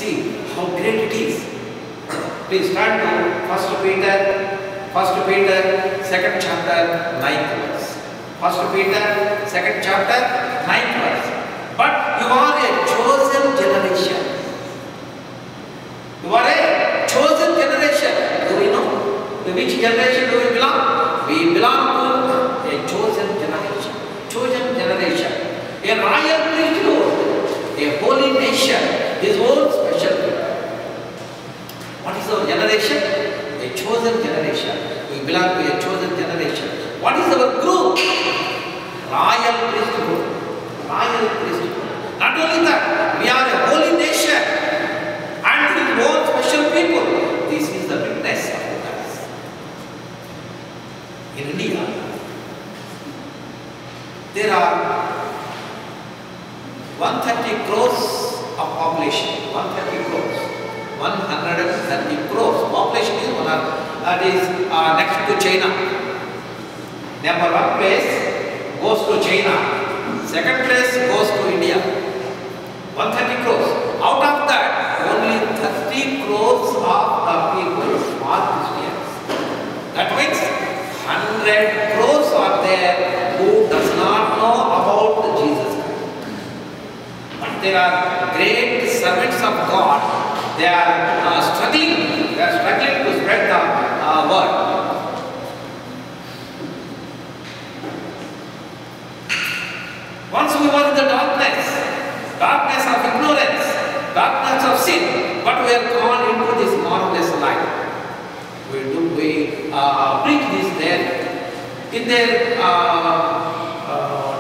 see how great it is. Please turn to 1 Peter, 2nd chapter, 9th verse. 1 Peter, 2nd chapter, 9th verse. But you are a chosen generation. You are a chosen generation. Do we know? To which generation do we belong? We belong to a chosen generation. Chosen generation. A royal priesthood. A holy nation. His own special people. What is our generation? A chosen generation. We belong to a chosen generation. What is our group? Royal priesthood. Royal priesthood. Not only that, we are a holy nation and his own special people. This is the witness of us. In India, there are 130 crores of population. 130 crores. 130 crores. Population is one of that is next to China. Number one place goes to China. Second place goes to India. 130 crores. Out of that, only 30 crores of the people are Christians. That means 100 crores are there who does not know about Jesus Christ. But there are great servants of God. They are struggling. They are struggling to spread the word. Once we were in the darkness of ignorance, darkness of sin, but we are called into this marvelous light. We preach this there. In their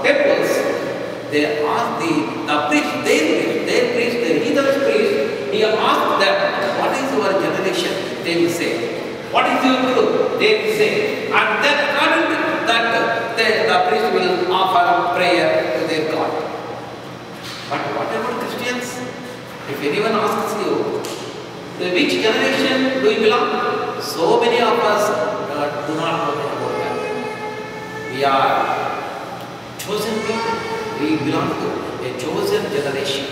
temples, they ask the priest, their heathen priest, he asked them, what is your generation? They will say. What is your group? They will say. And then according to that, the priest will offer prayer to their God. But what about Christians? If anyone asks you, to which generation do you belong? So many of us do not know about that. We are chosen people. We belong to a chosen generation.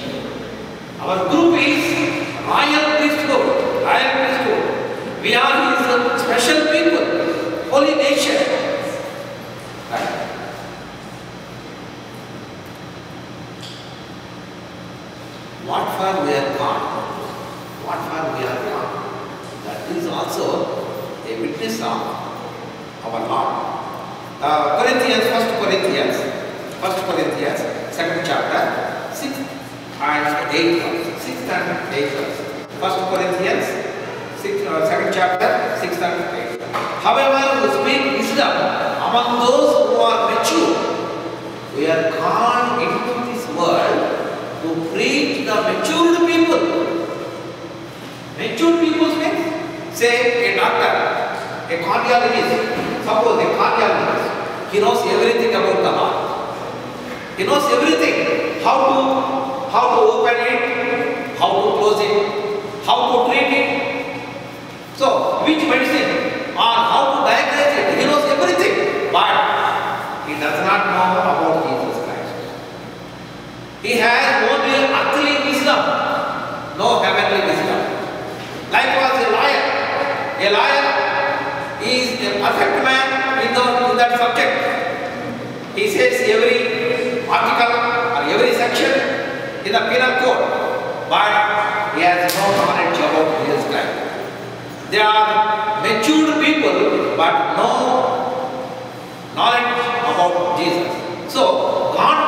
Our group is royal priesthood. Royal priesthood. We are his special people, holy nation. Right. What for we are called? What for we are called? That is also a witness of our Lord. Corinthians, 1 Corinthians, 2nd chapter, 6th and 8th verse. 6th and 8th verse. 1 Corinthians, 2nd chapter, 6th and 8th verse. However, we speak wisdom among those who are mature. We are called into this world to preach the matured people. Matured people means, say a doctor, a cardiologist. Suppose a cardiologist, he knows everything about the heart. He knows everything. How to open it, how to close it, how to treat it. So, which medicine or how to diagnose it, he knows everything. But he does not know about Jesus Christ. He has only earthly wisdom, no heavenly wisdom. Likewise, a lawyer. A lawyer is a perfect man in that subject. He says every article or every section in the penal code, but he has no knowledge about Jesus Christ. They are matured people, but no knowledge about Jesus. So, God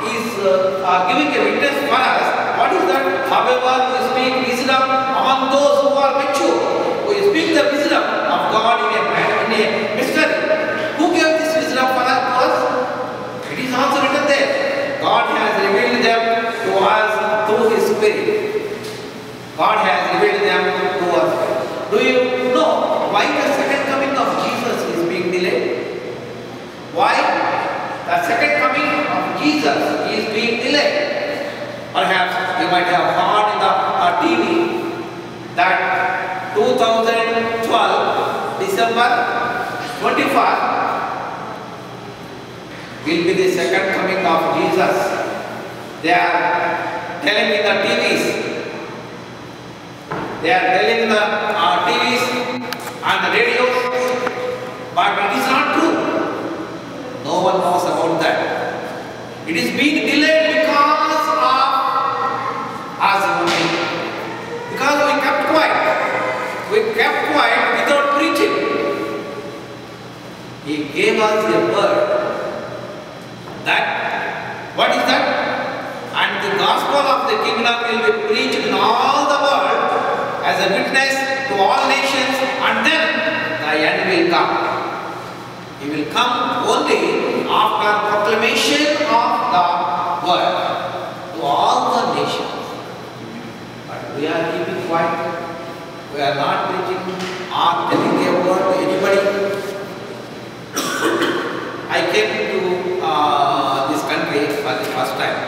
is giving a witness for us. What is that? However, we speak wisdom among those who are mature. We speak the wisdom of God in a mystery. Who gave this wisdom for us? It is also written there. God has revealed them to us through His Spirit. God has revealed them to us. Do you know why the second coming of Jesus is being delayed? Why the second coming of Jesus is being delayed? Perhaps you might have heard in the TV that 2012 December 21st will be the second coming of Jesus. They are telling in the TVs they are telling the TVs and the radios, but it is not true. No one knows about that. It is being delayed because of us only. Because we kept quiet. We kept quiet without preaching. He gave us a word. That, what is that? And the gospel of the kingdom will be preached in all the world as a witness to all nations, and then the end will come. He will come only after proclamation of the word to all the nations. But we are keeping quiet. We are not preaching or telling a word to anybody. I came to this country for the first time.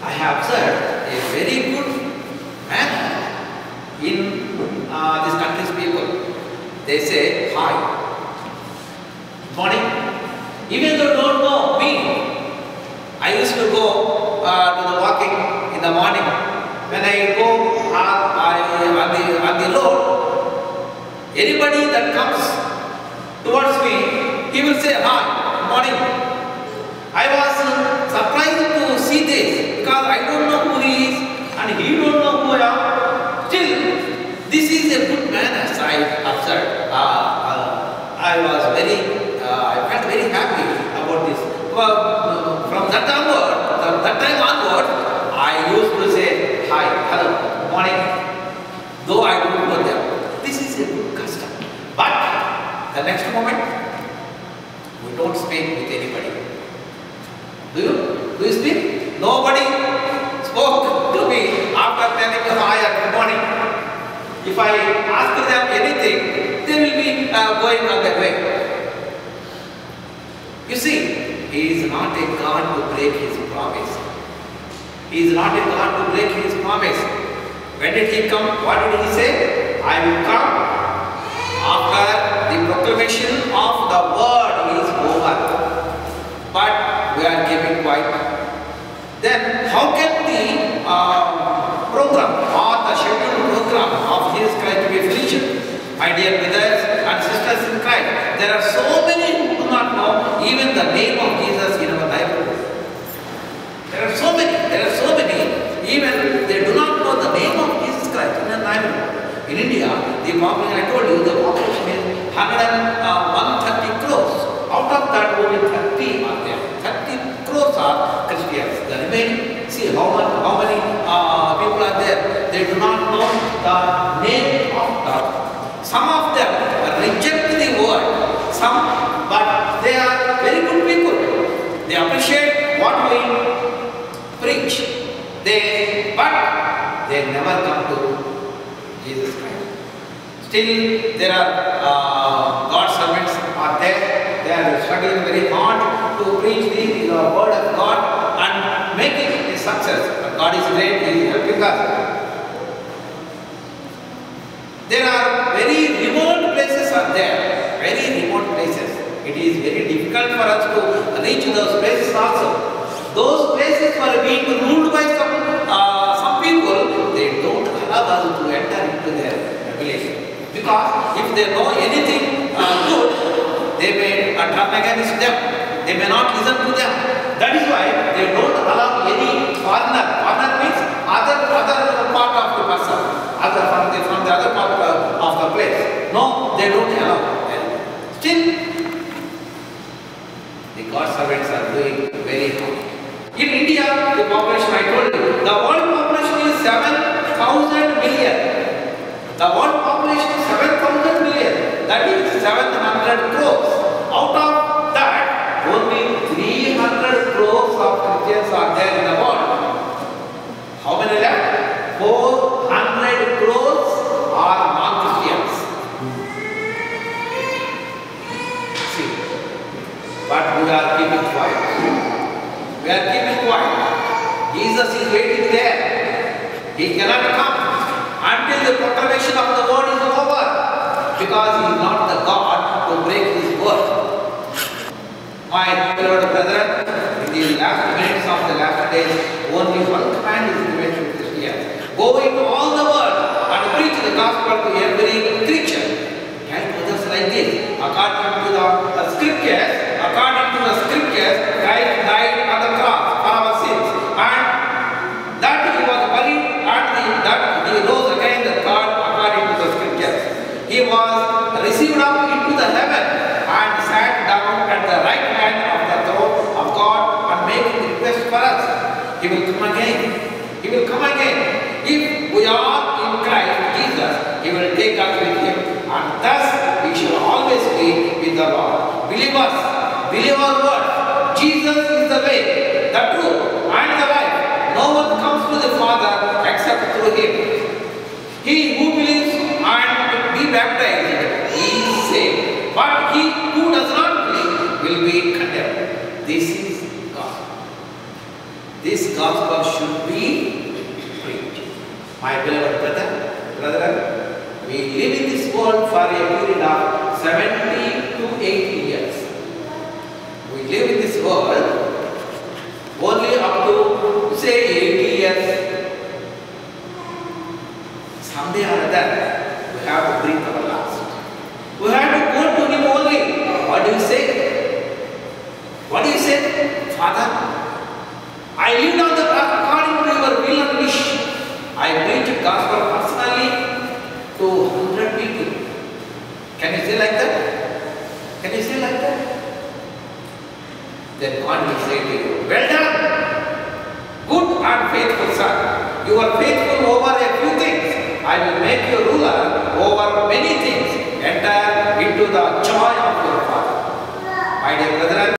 I have observed a very good manner in this country's people. They say hi, morning. Even though they don't know me, I used to go to the walking in the morning. When I go on the road, anybody that comes towards me, he will say hi, morning. I was surprised to see this because I don't know who he is and he don't know who I am. Still, this is a good manner I observed. I felt very happy about this. From that time onward, I used to say hi, hello, morning, though I don't know them. This is a good custom. But the next moment, we don't speak with anybody. Do you speak? Nobody spoke to me after telling me hi or good morning. If I ask them anything, they will be going on their way. You see, He is not a God to break His promise. He is not a God to break His promise. When did He come? What did He say? I will come after the proclamation of the word is over. But we are keeping quiet. Then how can the program or the scheduled program of Jesus Christ be finished? My dear brothers and sisters in Christ, there are so many who do not know even the name of Jesus in our neighborhood. There are so many, even they do not know the name of Jesus Christ in our neighborhood. In India, the population, I told you, the population is 130 crores. Out of that, only 30 are there. 30 crores are Christians. The remaining, see how many people are there. They do not know the name of God. Some of them reject the word. Some, but they are very good people. They appreciate what we preach. But they never come to Jesus Christ. Still, there are God's servants are there. They are struggling very hard to preach the word of God and make it a success. But God is great, He is helping us. There are very remote places are there, very remote places. It is very difficult for us to reach those places also. Those places were being ruled by some people. They don't allow us to enter into their village. Because if they know anything good, they may turn against them. They may not listen to them. That is why they don't allow any foreigner. Foreigner means other part of the person, from the other part of the place. No, they don't allow. Still, the God servants are doing very hard. In India, the population, I told you, the world population is 7,000 million. The world population is 7,000 million. That is 700 crores. Out of that, only 300 crores of Christians are there in the world. How many left? 400 crores are non-Christians. See, but we are keeping quiet. We are keeping quiet. Jesus is waiting there. He cannot come until the proclamation of the word is over, because He is not the God to break His word. My beloved brethren, in the last minutes of the last days, only one command is given to Christians. Go into all the world and to every creature. Help others like this. According to the scriptures, Christ died on the cross for our sins, and that he was buried, and that he rose again the third according to the scriptures. He was received up into the heaven and sat down at the right hand of the throne of God and making request for us. He will come again. He will come again. If we are in Christ Jesus, He will take us with Him, and thus we shall always be with the Lord. Believers, believe our word. Jesus is the way, the truth, and the life. No one comes to the Father except through Him. He who believes and be baptized is saved, but he who does not believe will be condemned. This is gospel. This gospel should be preached. My beloved brother, we live in this world for a period of 70 to 80 years. We live in this world only up to say 80 years. Someday or other, we have to breathe our last. We have to go to Him only. What do you say? What do you say? Father, I lived on the earth according to your will and wish. I preached gospel personally to 100 people. Can you say like that? Can you say like that? Then God will say to you, well done, good and faithful son. You are faithful over a few things. I will make you ruler over many things. Enter into the joy of your Father. My dear brethren,